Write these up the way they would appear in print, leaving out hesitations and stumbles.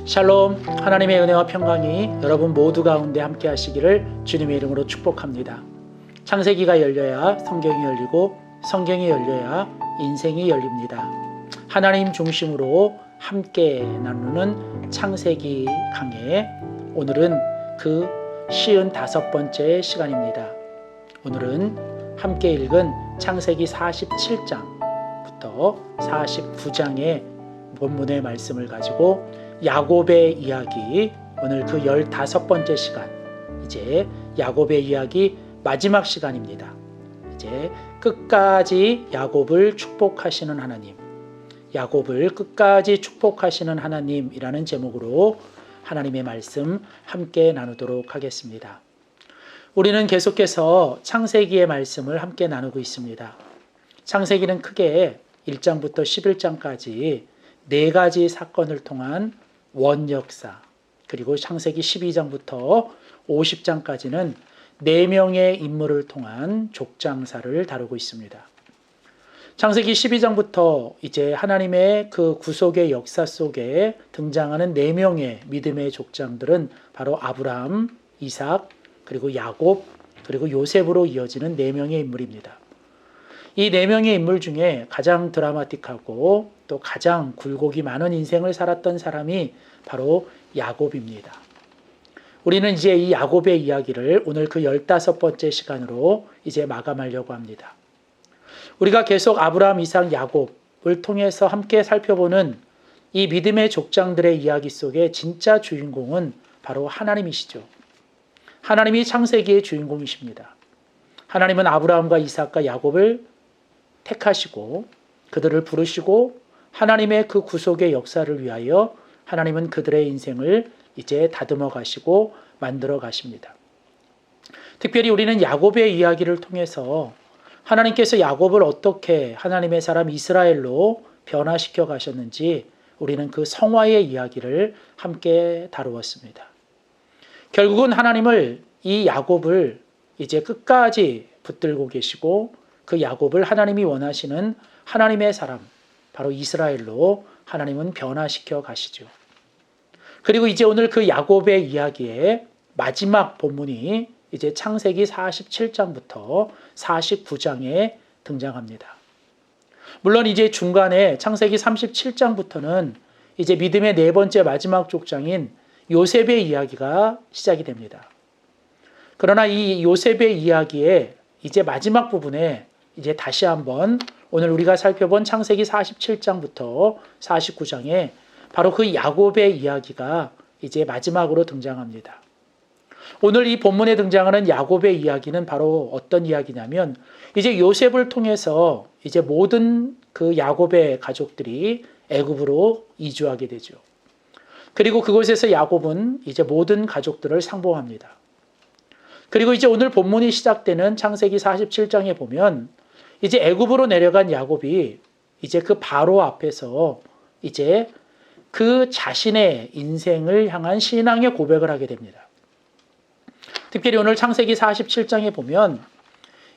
샬롬, 하나님의 은혜와 평강이 여러분 모두 가운데 함께 하시기를 주님의 이름으로 축복합니다. 창세기가 열려야 성경이 열리고 성경이 열려야 인생이 열립니다. 하나님 중심으로 함께 나누는 창세기 강해, 오늘은 그 55번째 시간입니다. 오늘은 함께 읽은 창세기 47장부터 49장의 본문의 말씀을 가지고 야곱의 이야기, 오늘 그 15번째 시간, 이제 야곱의 이야기 마지막 시간입니다. 이제 끝까지 야곱을 축복하시는 하나님, 야곱을 끝까지 축복하시는 하나님이라는 제목으로 하나님의 말씀 함께 나누도록 하겠습니다. 우리는 계속해서 창세기의 말씀을 함께 나누고 있습니다. 창세기는 크게 1장부터 11장까지 4가지 사건을 통한 원역사, 그리고 창세기 12장부터 50장까지는 4명의 인물을 통한 족장사를 다루고 있습니다. 창세기 12장부터 이제 하나님의 그 구속의 역사 속에 등장하는 4명의 믿음의 족장들은 바로 아브라함, 이삭, 그리고 야곱, 그리고 요셉으로 이어지는 4명의 인물입니다. 이 4명의 인물 중에 가장 드라마틱하고 또 가장 굴곡이 많은 인생을 살았던 사람이 바로 야곱입니다. 우리는 이제 이 야곱의 이야기를 오늘 그 15번째 시간으로 이제 마감하려고 합니다. 우리가 계속 아브라함, 이삭, 야곱을 통해서 함께 살펴보는 이 믿음의 족장들의 이야기 속에 진짜 주인공은 바로 하나님이시죠. 하나님이 창세기의 주인공이십니다. 하나님은 아브라함과 이삭과 야곱을 택하시고 그들을 부르시고 하나님의 그 구속의 역사를 위하여 하나님은 그들의 인생을 이제 다듬어 가시고 만들어 가십니다. 특별히 우리는 야곱의 이야기를 통해서 하나님께서 야곱을 어떻게 하나님의 사람 이스라엘로 변화시켜 가셨는지 우리는 그 성화의 이야기를 함께 다루었습니다. 결국은 하나님을, 이 야곱을 이제 끝까지 붙들고 계시고 그 야곱을 하나님이 원하시는 하나님의 사람, 바로 이스라엘로 하나님은 변화시켜 가시죠. 그리고 이제 오늘 그 야곱의 이야기의 마지막 본문이 이제 창세기 47장부터 49장에 등장합니다. 물론 이제 중간에 창세기 37장부터는 이제 믿음의 4번째 마지막 족장인 요셉의 이야기가 시작이 됩니다. 그러나 이 요셉의 이야기의 이제 마지막 부분에 이제 다시 한번 오늘 우리가 살펴본 창세기 47장부터 49장에 바로 그 야곱의 이야기가 이제 마지막으로 등장합니다. 오늘 이 본문에 등장하는 야곱의 이야기는 바로 어떤 이야기냐면 이제 요셉을 통해서 이제 모든 그 야곱의 가족들이 애굽으로 이주하게 되죠. 그리고 그곳에서 야곱은 이제 모든 가족들을 상봉합니다. 그리고 이제 오늘 본문이 시작되는 창세기 47장에 보면 이제 애굽으로 내려간 야곱이 이제 그 바로 앞에서 이제 그 자신의 인생을 향한 신앙의 고백을 하게 됩니다. 특별히 오늘 창세기 47장에 보면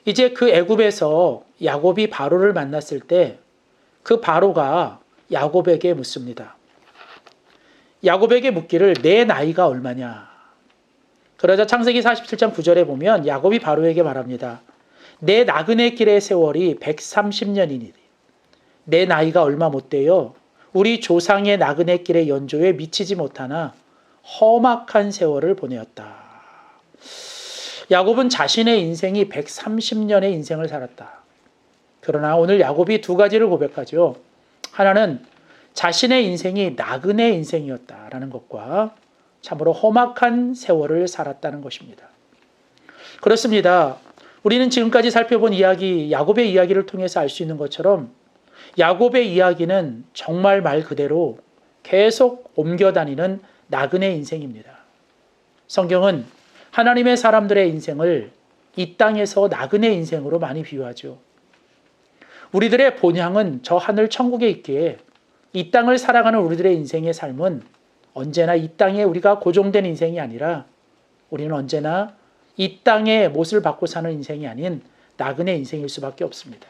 이제 그 애굽에서 야곱이 바로를 만났을 때 그 바로가 야곱에게 묻습니다. 야곱에게 묻기를 내 나이가 얼마냐? 그러자 창세기 47장 9절에 보면 야곱이 바로에게 말합니다. 내 나그네 길의 세월이 130년이니 내 나이가 얼마 못 돼요. 우리 조상의 나그네 길의 연조에 미치지 못하나 험악한 세월을 보내었다. 야곱은 자신의 인생이 130년의 인생을 살았다. 그러나 오늘 야곱이 2가지를 고백하죠. 하나는 자신의 인생이 나그네 인생이었다라는 것과 참으로 험악한 세월을 살았다는 것입니다. 그렇습니다. 우리는 지금까지 살펴본 이야기, 야곱의 이야기를 통해서 알 수 있는 것처럼 야곱의 이야기는 정말 말 그대로 계속 옮겨다니는 나그네 인생입니다. 성경은 하나님의 사람들의 인생을 이 땅에서 나그네 인생으로 많이 비유하죠. 우리들의 본향은 저 하늘 천국에 있기에 이 땅을 살아가는 우리들의 인생의 삶은 언제나 이 땅에 우리가 고정된 인생이 아니라 우리는 언제나 이 땅의 못을 받고 사는 인생이 아닌 나그네 인생일 수밖에 없습니다.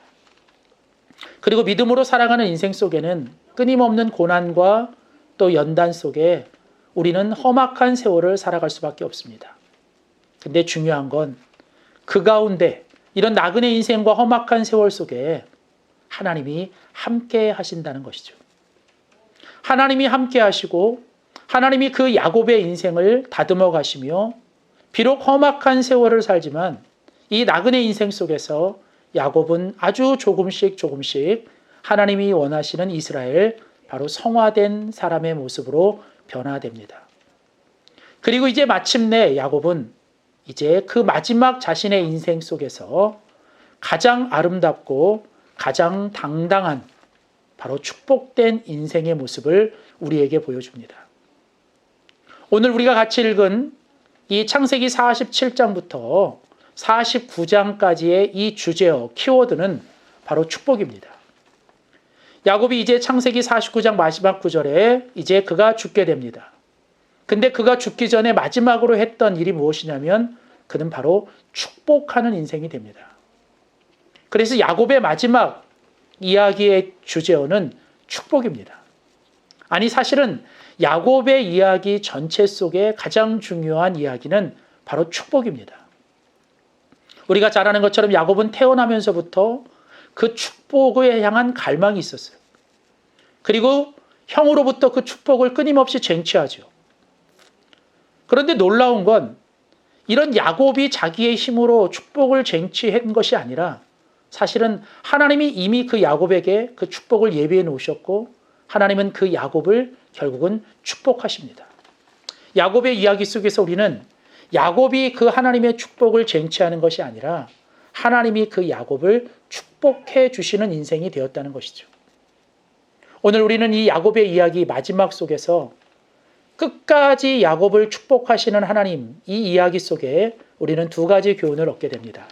그리고 믿음으로 살아가는 인생 속에는 끊임없는 고난과 또 연단 속에 우리는 험악한 세월을 살아갈 수밖에 없습니다. 근데 중요한 건 그 가운데 이런 나그네 인생과 험악한 세월 속에 하나님이 함께 하신다는 것이죠. 하나님이 함께 하시고 하나님이 그 야곱의 인생을 다듬어 가시며 비록 험악한 세월을 살지만 이 나그네 인생 속에서 야곱은 아주 조금씩 하나님이 원하시는 이스라엘, 바로 성화된 사람의 모습으로 변화됩니다. 그리고 이제 마침내 야곱은 이제 그 마지막 자신의 인생 속에서 가장 아름답고 가장 당당한 바로 축복된 인생의 모습을 우리에게 보여줍니다. 오늘 우리가 같이 읽은 이 창세기 47장부터 49장까지의 이 주제어, 키워드는 바로 축복입니다. 야곱이 이제 창세기 49장 마지막 구절에 이제 그가 죽게 됩니다. 근데 그가 죽기 전에 마지막으로 했던 일이 무엇이냐면 그는 바로 축복하는 인생이 됩니다. 그래서 야곱의 마지막 이야기의 주제어는 축복입니다. 아니, 사실은 야곱의 이야기 전체 속에 가장 중요한 이야기는 바로 축복입니다. 우리가 잘 아는 것처럼 야곱은 태어나면서부터 그 축복을 향한 갈망이 있었어요. 그리고 형으로부터 그 축복을 끊임없이 쟁취하죠. 그런데 놀라운 건 이런 야곱이 자기의 힘으로 축복을 쟁취한 것이 아니라 사실은 하나님이 이미 그 야곱에게 그 축복을 예비해 놓으셨고 하나님은 그 야곱을 결국은 축복하십니다. 야곱의 이야기 속에서 우리는 야곱이 그 하나님의 축복을 쟁취하는 것이 아니라 하나님이 그 야곱을 축복해 주시는 인생이 되었다는 것이죠. 오늘 우리는 이 야곱의 이야기 마지막 속에서 끝까지 야곱을 축복하시는 하나님, 이 이야기 속에 우리는 두 가지 교훈을 얻게 됩니다.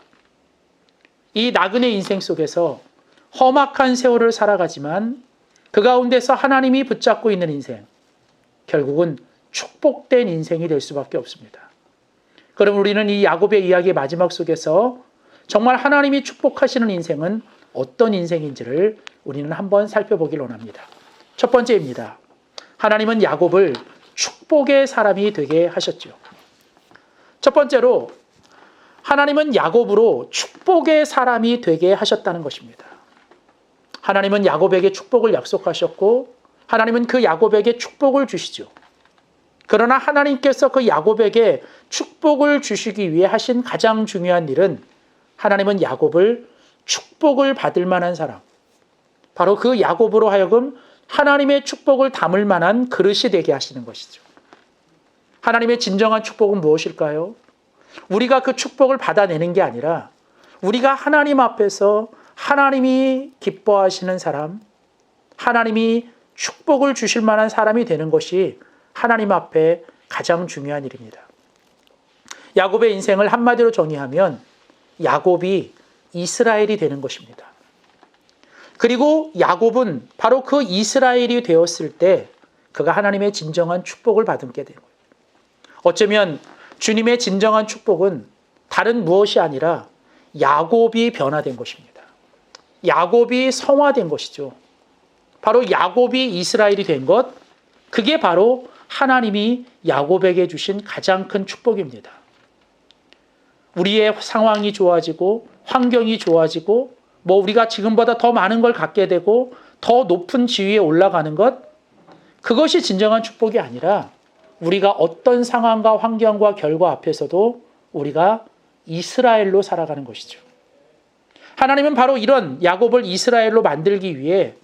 이 나그네 인생 속에서 험악한 세월을 살아가지만 그 가운데서 하나님이 붙잡고 있는 인생, 결국은 축복된 인생이 될 수밖에 없습니다. 그럼 우리는 이 야곱의 이야기의 마지막 속에서 정말 하나님이 축복하시는 인생은 어떤 인생인지를 우리는 한번 살펴보길 원합니다. 첫 번째입니다. 하나님은 야곱을 축복의 사람이 되게 하셨죠. 첫 번째로 하나님은 야곱으로 축복의 사람이 되게 하셨다는 것입니다. 하나님은 야곱에게 축복을 약속하셨고 하나님은 그 야곱에게 축복을 주시죠. 그러나 하나님께서 그 야곱에게 축복을 주시기 위해 하신 가장 중요한 일은 하나님은 야곱을 축복을 받을 만한 사람, 바로 그 야곱으로 하여금 하나님의 축복을 담을 만한 그릇이 되게 하시는 것이죠. 하나님의 진정한 축복은 무엇일까요? 우리가 그 축복을 받아내는 게 아니라 우리가 하나님 앞에서 하나님이 기뻐하시는 사람, 하나님이 축복을 주실 만한 사람이 되는 것이 하나님 앞에 가장 중요한 일입니다. 야곱의 인생을 한마디로 정의하면 야곱이 이스라엘이 되는 것입니다. 그리고 야곱은 바로 그 이스라엘이 되었을 때 그가 하나님의 진정한 축복을 받게 된 거예요. 어쩌면 주님의 진정한 축복은 다른 무엇이 아니라 야곱이 변화된 것입니다. 야곱이 성화된 것이죠. 바로 야곱이 이스라엘이 된 것, 그게 바로 하나님이 야곱에게 주신 가장 큰 축복입니다. 우리의 상황이 좋아지고 환경이 좋아지고 우리가 지금보다 더 많은 걸 갖게 되고 더 높은 지위에 올라가는 것, 그것이 진정한 축복이 아니라 우리가 어떤 상황과 환경과 결과 앞에서도 우리가 이스라엘로 살아가는 것이죠. 하나님은 바로 이런 야곱을 이스라엘로 만들기 위해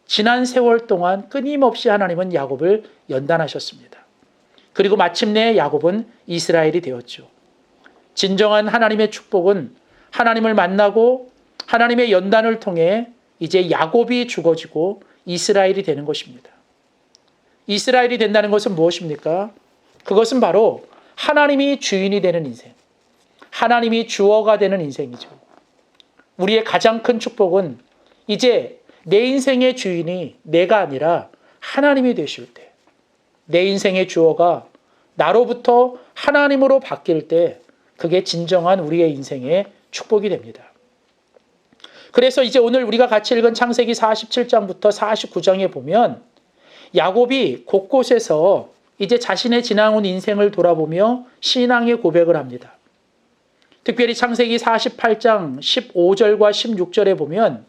지난 세월 동안 끊임없이 하나님은 야곱을 연단하셨습니다. 그리고 마침내 야곱은 이스라엘이 되었죠. 진정한 하나님의 축복은 하나님을 만나고 하나님의 연단을 통해 이제 야곱이 죽어지고 이스라엘이 되는 것입니다. 이스라엘이 된다는 것은 무엇입니까? 그것은 바로 하나님이 주인이 되는 인생, 하나님이 주어가 되는 인생이죠. 우리의 가장 큰 축복은 이제 내 인생의 주인이 내가 아니라 하나님이 되실 때, 내 인생의 주어가 나로부터 하나님으로 바뀔 때 그게 진정한 우리의 인생의 축복이 됩니다. 그래서 이제 오늘 우리가 같이 읽은 창세기 47장부터 49장에 보면 야곱이 곳곳에서 이제 자신의 지나온 인생을 돌아보며 신앙의 고백을 합니다. 특별히 창세기 48장 15절과 16절에 보면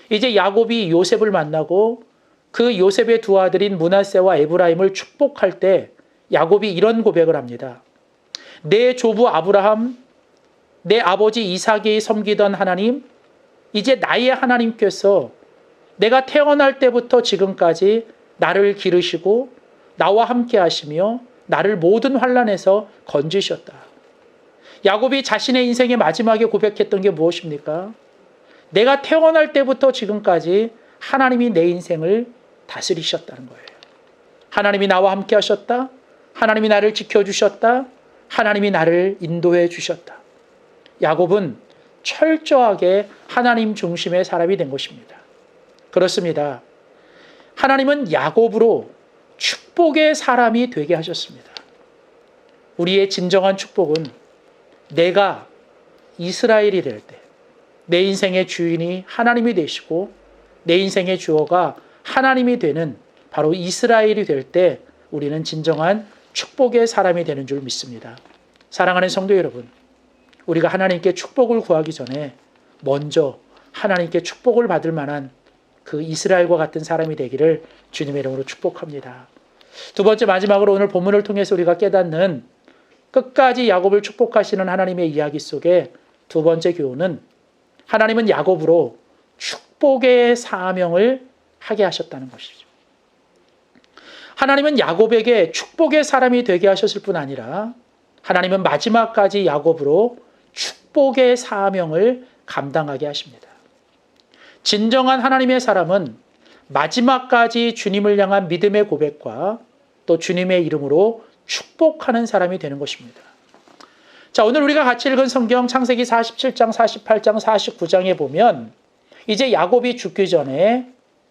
이제 야곱이 요셉을 만나고 그 요셉의 두 아들인 므낫세와 에브라임을 축복할 때 야곱이 이런 고백을 합니다. 내 조부 아브라함, 내 아버지 이삭이 섬기던 하나님, 이제 나의 하나님께서 내가 태어날 때부터 지금까지 나를 기르시고 나와 함께 하시며 나를 모든 환난에서 건지셨다. 야곱이 자신의 인생의 마지막에 고백했던 게 무엇입니까? 내가 태어날 때부터 지금까지 하나님이 내 인생을 다스리셨다는 거예요. 하나님이 나와 함께 하셨다. 하나님이 나를 지켜주셨다. 하나님이 나를 인도해 주셨다. 야곱은 철저하게 하나님 중심의 사람이 된 것입니다. 그렇습니다. 하나님은 야곱으로 축복의 사람이 되게 하셨습니다. 우리의 진정한 축복은 내가 이스라엘이 될 때, 내 인생의 주인이 하나님이 되시고 내 인생의 주어가 하나님이 되는 바로 이스라엘이 될 때 우리는 진정한 축복의 사람이 되는 줄 믿습니다. 사랑하는 성도 여러분, 우리가 하나님께 축복을 구하기 전에 먼저 하나님께 축복을 받을 만한 그 이스라엘과 같은 사람이 되기를 주님의 이름으로 축복합니다. 두 번째, 마지막으로 오늘 본문을 통해서 우리가 깨닫는 끝까지 야곱을 축복하시는 하나님의 이야기 속에 두 번째 교훈은 하나님은 야곱으로 축복의 사명을 하게 하셨다는 것이죠. 하나님은 야곱에게 축복의 사람이 되게 하셨을 뿐 아니라 하나님은 마지막까지 야곱으로 축복의 사명을 감당하게 하십니다. 진정한 하나님의 사람은 마지막까지 주님을 향한 믿음의 고백과 또 주님의 이름으로 축복하는 사람이 되는 것입니다. 자, 오늘 우리가 같이 읽은 성경 창세기 47장, 48장, 49장에 보면 이제 야곱이 죽기 전에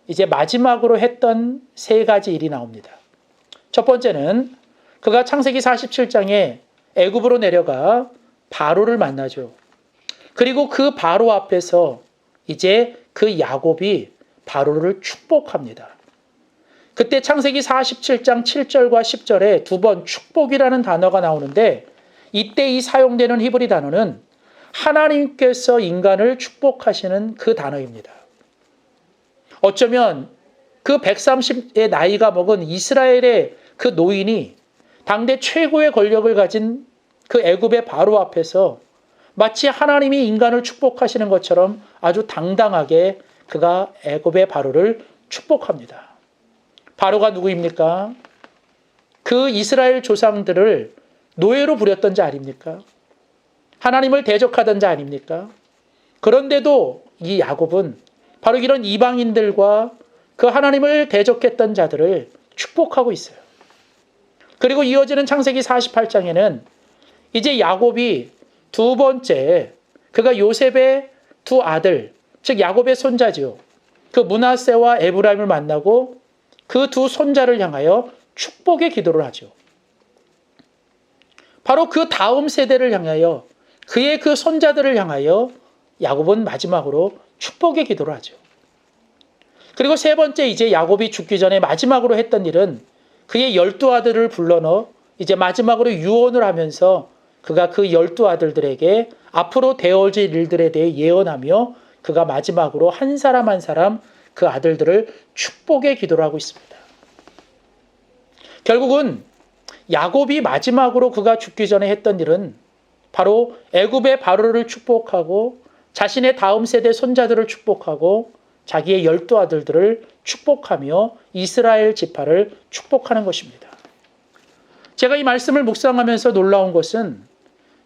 이제 마지막으로 했던 세 가지 일이 나옵니다. 첫 번째는 그가 창세기 47장에 애굽으로 내려가 바로를 만나죠. 그리고 그 바로 앞에서 이제 그 야곱이 바로를 축복합니다. 그때 창세기 47장 7절과 10절에 두 번 축복이라는 단어가 나오는데 이때 이 사용되는 히브리 단어는 하나님께서 인간을 축복하시는 그 단어입니다. 어쩌면 그 130의 나이가 먹은 이스라엘의 그 노인이 당대 최고의 권력을 가진 그 애굽의 바로 앞에서 마치 하나님이 인간을 축복하시는 것처럼 아주 당당하게 그가 애굽의 바로를 축복합니다. 바로가 누구입니까? 그 이스라엘 조상들을 노예로 부렸던 자 아닙니까? 하나님을 대적하던 자 아닙니까? 그런데도 이 야곱은 바로 이런 이방인들과 그 하나님을 대적했던 자들을 축복하고 있어요. 그리고 이어지는 창세기 48장에는 이제 야곱이 두 번째 그가 요셉의 두 아들, 즉 야곱의 손자지요. 그 므낫세와 에브라임을 만나고 그 두 손자를 향하여 축복의 기도를 하죠. 바로 그 다음 세대를 향하여 그의 그 손자들을 향하여 야곱은 마지막으로 축복의 기도를 하죠. 그리고 세 번째 이제 야곱이 죽기 전에 마지막으로 했던 일은 그의 12아들을 불러넣어 이제 마지막으로 유언을 하면서 그가 그 12아들들에게 앞으로 되어질 일들에 대해 예언하며 그가 마지막으로 한 사람 한 사람 그 아들들을 축복의 기도를 하고 있습니다. 결국은 야곱이 마지막으로 그가 죽기 전에 했던 일은 바로 애굽의 바로를 축복하고 자신의 다음 세대 손자들을 축복하고 자기의 12아들들을 축복하며 이스라엘 지파를 축복하는 것입니다. 제가 이 말씀을 묵상하면서 놀라운 것은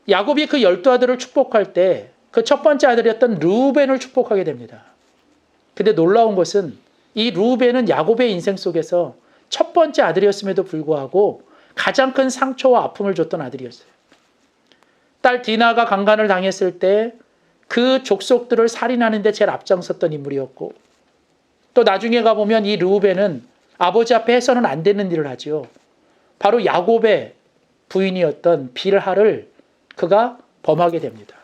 야곱이 그 12아들을 축복할 때 그 첫 번째 아들이었던 르우벤을 축복하게 됩니다. 근데 놀라운 것은 이 르우벤은 야곱의 인생 속에서 첫 번째 아들이었음에도 불구하고 가장 큰 상처와 아픔을 줬던 아들이었어요. 딸 디나가 강간을 당했을 때 그 족속들을 살인하는 데 제일 앞장섰던 인물이었고 또 나중에 가보면 이 르우벤은 아버지 앞에 해서는 안 되는 일을 하죠. 바로 야곱의 부인이었던 빌하를 그가 범하게 됩니다.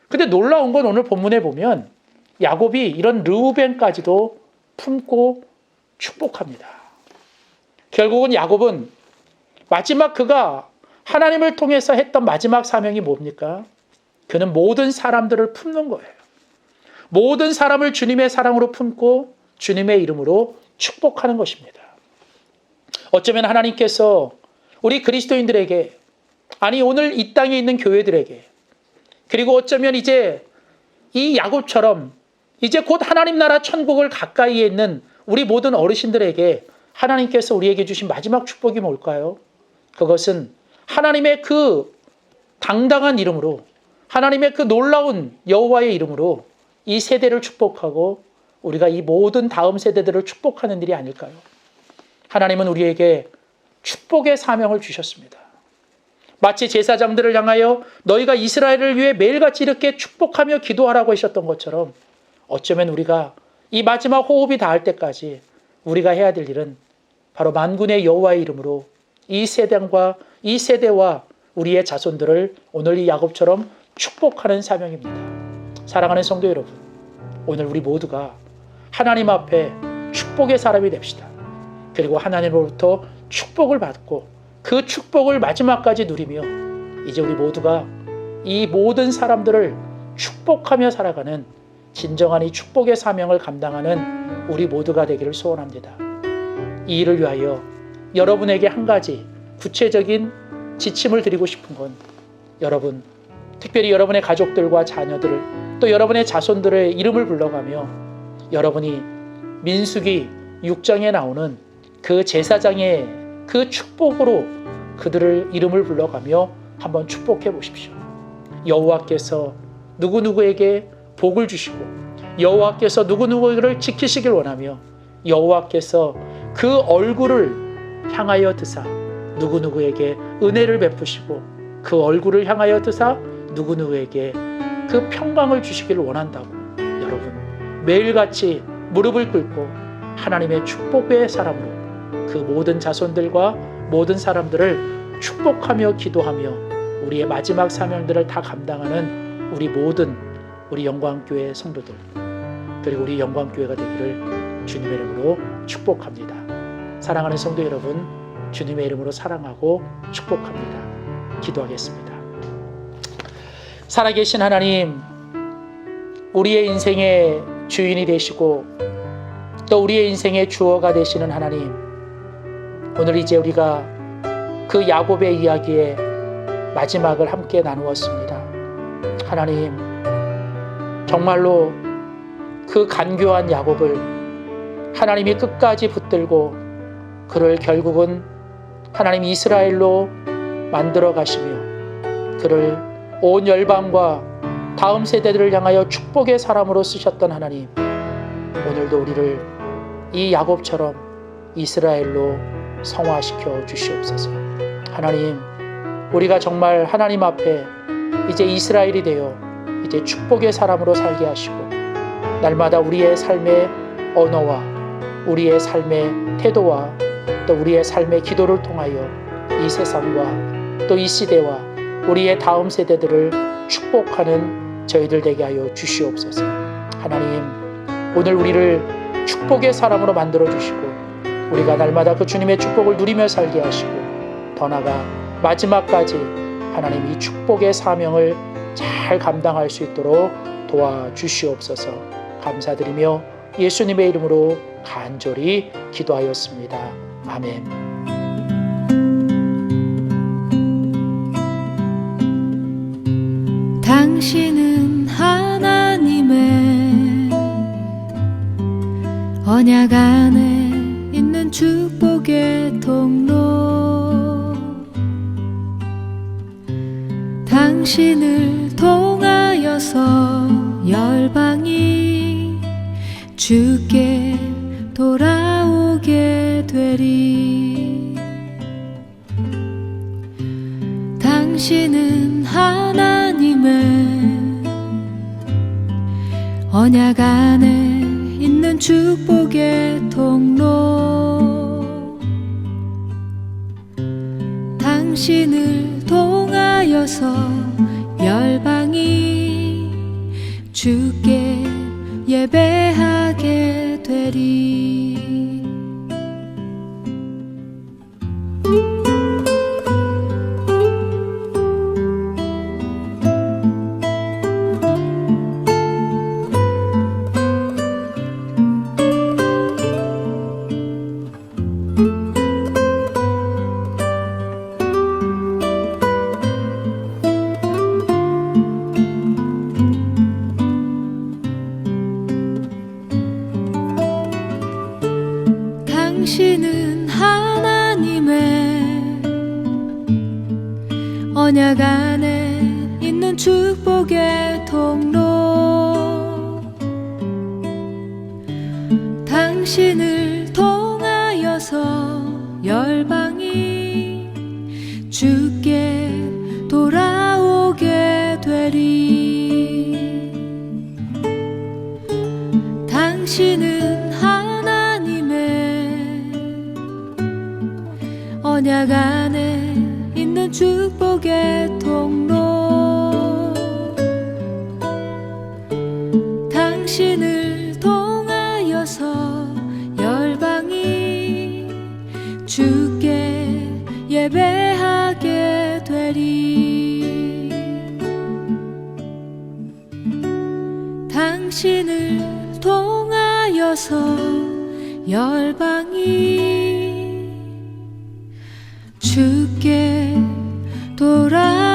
근데 놀라운 건 오늘 본문에 보면 야곱이 이런 르우벤까지도 품고 축복합니다. 결국은 야곱은 마지막 그가 하나님을 통해서 했던 마지막 사명이 뭡니까? 그는 모든 사람들을 품는 거예요. 모든 사람을 주님의 사랑으로 품고 주님의 이름으로 축복하는 것입니다. 어쩌면 하나님께서 우리 그리스도인들에게, 아니 오늘 이 땅에 있는 교회들에게, 그리고 어쩌면 이제 이 야곱처럼 이제 곧 하나님 나라 천국을 가까이에 있는 우리 모든 어르신들에게 하나님께서 우리에게 주신 마지막 축복이 뭘까요? 그것은 하나님의 그 당당한 이름으로, 하나님의 그 놀라운 여호와의 이름으로 이 세대를 축복하고 우리가 이 모든 다음 세대들을 축복하는 일이 아닐까요? 하나님은 우리에게 축복의 사명을 주셨습니다. 마치 제사장들을 향하여 너희가 이스라엘을 위해 매일같이 이렇게 축복하며 기도하라고 하셨던 것처럼, 어쩌면 우리가 이 마지막 호흡이 닿을 때까지 우리가 해야 될 일은 바로 만군의 여호와의 이름으로 이 세대와 우리의 자손들을 오늘 이 야곱처럼 축복하는 사명입니다. 사랑하는 성도 여러분, 오늘 우리 모두가 하나님 앞에 축복의 사람이 됩시다. 그리고 하나님으로부터 축복을 받고 그 축복을 마지막까지 누리며 이제 우리 모두가 이 모든 사람들을 축복하며 살아가는 진정한 이 축복의 사명을 감당하는 우리 모두가 되기를 소원합니다. 이 일을 위하여 여러분에게 한 가지 구체적인 지침을 드리고 싶은 건, 여러분, 특별히 여러분의 가족들과 자녀들을, 또 여러분의 자손들의 이름을 불러가며 여러분이 민수기 6장에 나오는 그 제사장의 그 축복으로 그들을 이름을 불러가며 한번 축복해 보십시오. 여호와께서 누구누구에게 복을 주시고, 여호와께서 누구누구를 지키시길 원하며, 여호와께서 그 얼굴을 향하여 드사 누구누구에게 은혜를 베푸시고, 그 얼굴을 향하여 드사 누구누구에게 그 평강을 주시기를 원한다고, 여러분 매일같이 무릎을 꿇고 하나님의 축복의 사람으로 그 모든 자손들과 모든 사람들을 축복하며 기도하며 우리의 마지막 사명들을 다 감당하는 우리 모든 우리 영광교회 성도들, 그리고 우리 영광교회가 되기를 주님의 이름으로 축복합니다. 사랑하는 성도 여러분, 주님의 이름으로 사랑하고 축복합니다. 기도하겠습니다. 살아계신 하나님, 우리의 인생의 주인이 되시고 또 우리의 인생의 주어가 되시는 하나님, 오늘 이제 우리가 그 야곱의 이야기의 마지막을 함께 나누었습니다. 하나님, 정말로 그 간교한 야곱을 하나님이 끝까지 붙들고 그를 결국은 하나님 이스라엘로 만들어 가시며 그를 온 열방과 다음 세대들을 향하여 축복의 사람으로 쓰셨던 하나님, 오늘도 우리를 이 야곱처럼 이스라엘로 성화시켜 주시옵소서. 하나님, 우리가 정말 하나님 앞에 이제 이스라엘이 되어 이제 축복의 사람으로 살게 하시고, 날마다 우리의 삶의 언어와 우리의 삶의 태도와 또 우리의 삶의 기도를 통하여 이 세상과 또 이 시대와 우리의 다음 세대들을 축복하는 저희들 되게 하여 주시옵소서. 하나님, 오늘 우리를 축복의 사람으로 만들어 주시고 우리가 날마다 그 주님의 축복을 누리며 살게 하시고, 더 나아가 마지막까지 하나님 이 축복의 사명을 잘 감당할 수 있도록 도와주시옵소서. 감사드리며 예수님의 이름으로 간절히 기도하였습니다. 아멘. 당신은 하나님의 언약 안에 있는 축복의 통로, 당신을 통하여서 열방이 주께 돌아오게 되리. 당신은 하나님의 언약 안에 있는 축복의 통로, 당신을 통하여서 열방이 주께 예배하게 되리. 언약 안에 있는 축복의 통로 당신을 통하여서 열방이 주께 돌아오게 되리. 당신은 하나님의 언약 안에 있는 축복의 통로 당신을 통하여서 열방이 주께 예배하게 되리. 당신을 통하여서 열방이 주께 돌아